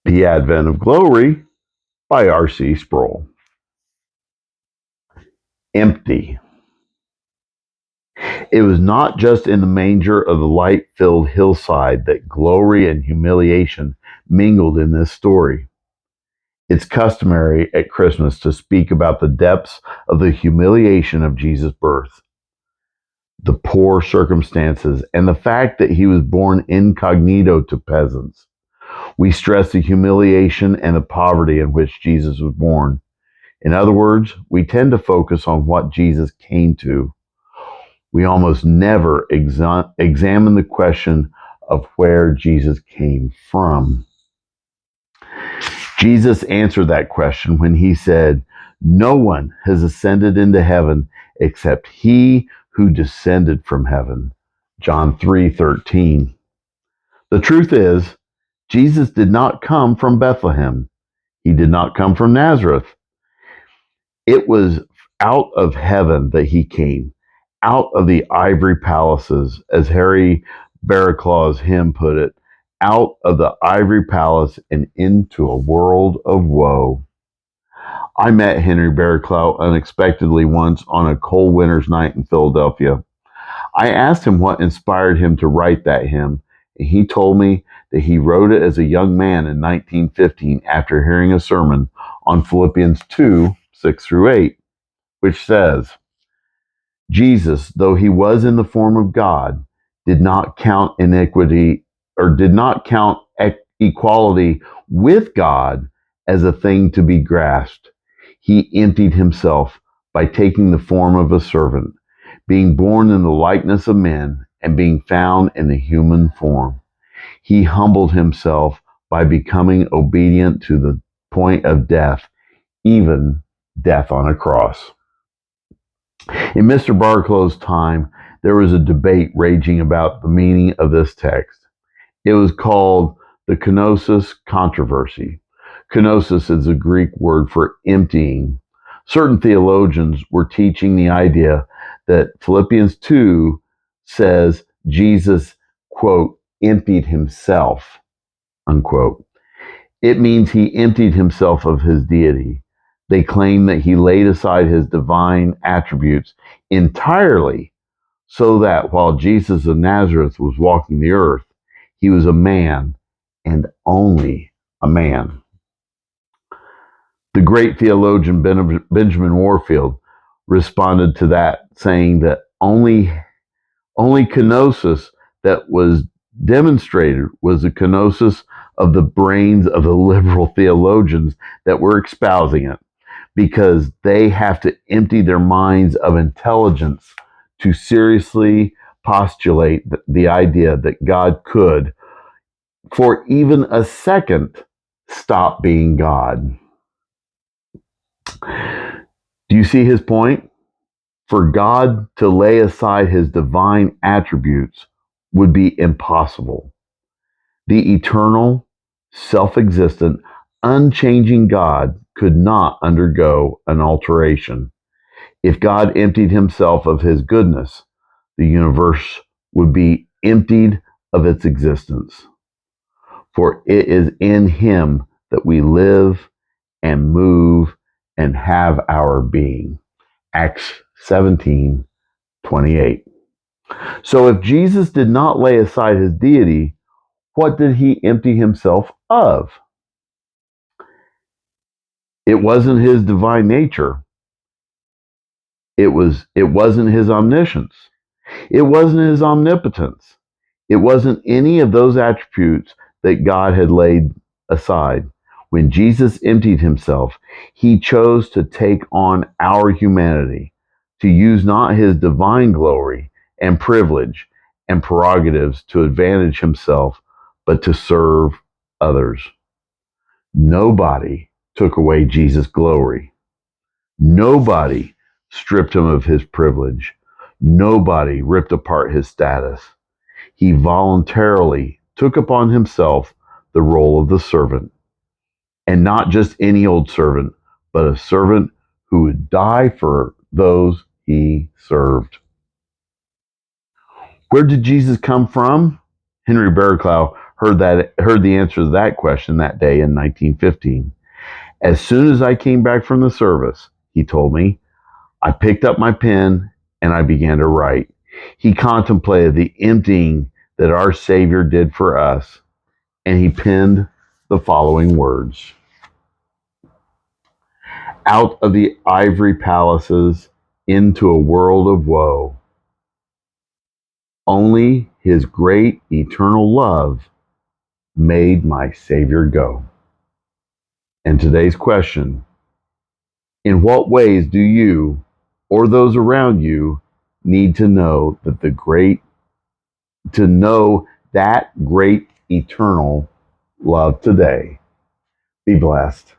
The Advent of Glory by R.C. Sproul. Empty. It was not just in the manger of the light-filled hillside that glory and humiliation mingled in this story. It's customary at Christmas to speak about the depths of the humiliation of Jesus' birth, the poor circumstances, and the fact that he was born incognito to peasants. We stress the humiliation and the poverty in which Jesus was born. In other words, we tend to focus on what Jesus came to. We almost never examine the question of where Jesus came from. Jesus answered that question when he said, "No one has ascended into heaven except he who descended from heaven." John 3:13. The truth is, Jesus did not come from Bethlehem. He did not come from Nazareth. It was out of heaven that he came, out of the ivory palaces, as Harry Barraclaw's hymn put it, out of the ivory palace and into a world of woe. I met Henry Barraclough unexpectedly once on a cold winter's night in Philadelphia. I asked him what inspired him to write that hymn, and he told me that he wrote it as a young man in 1915 after hearing a sermon on Philippians 2:6-8, which says, Jesus, though he was in the form of God, did not count iniquity or did not count equality with God as a thing to be grasped. He emptied himself by taking the form of a servant, being born in the likeness of men and being found in the human form. He humbled himself by becoming obedient to the point of death, even death on a cross. In Mr. Barclay's time, there was a debate raging about the meaning of this text. It was called the kenosis controversy. Kenosis is a Greek word for emptying. Certain theologians were teaching the idea that Philippians 2 says Jesus, quote, emptied himself, unquote. It means he emptied himself of his deity. They claim that he laid aside his divine attributes entirely so that while Jesus of Nazareth was walking the earth, he was a man and only a man. The great theologian Benjamin Warfield responded to that, saying that only kenosis that was demonstrated was the kenosis of the brains of the liberal theologians that were espousing it, because they have to empty their minds of intelligence to seriously postulate the idea that God could, for even a second, stop being God. Do you see his point? For God to lay aside his divine attributes would be impossible. The eternal, self-existent, unchanging God could not undergo an alteration. If God emptied himself of his goodness, the universe would be emptied of its existence. For it is in him that we live and move and have our being. Acts 17:28. So if Jesus did not lay aside his deity, what did he empty himself of? It wasn't his divine nature. It wasn't his omniscience. It wasn't his omnipotence. It wasn't any of those attributes that God had laid aside. When Jesus emptied himself, he chose to take on our humanity, to use not his divine glory and privilege and prerogatives to advantage himself, but to serve others. Nobody took away Jesus' glory. Nobody stripped him of his privilege. Nobody ripped apart his status. He voluntarily took upon himself the role of the servant. And not just any old servant, but a servant who would die for those he served. Where did Jesus come from? Henry Barraclough heard the answer to that question that day in 1915. As soon as I came back from the service, he told me, I picked up my pen and I began to write. He contemplated the emptying that our Savior did for us, and he penned the following words: Out of the ivory palaces into a world of woe, only his great eternal love made my Savior go. And today's question: in what ways do you or those around you need to know that great eternal love today? Be blessed.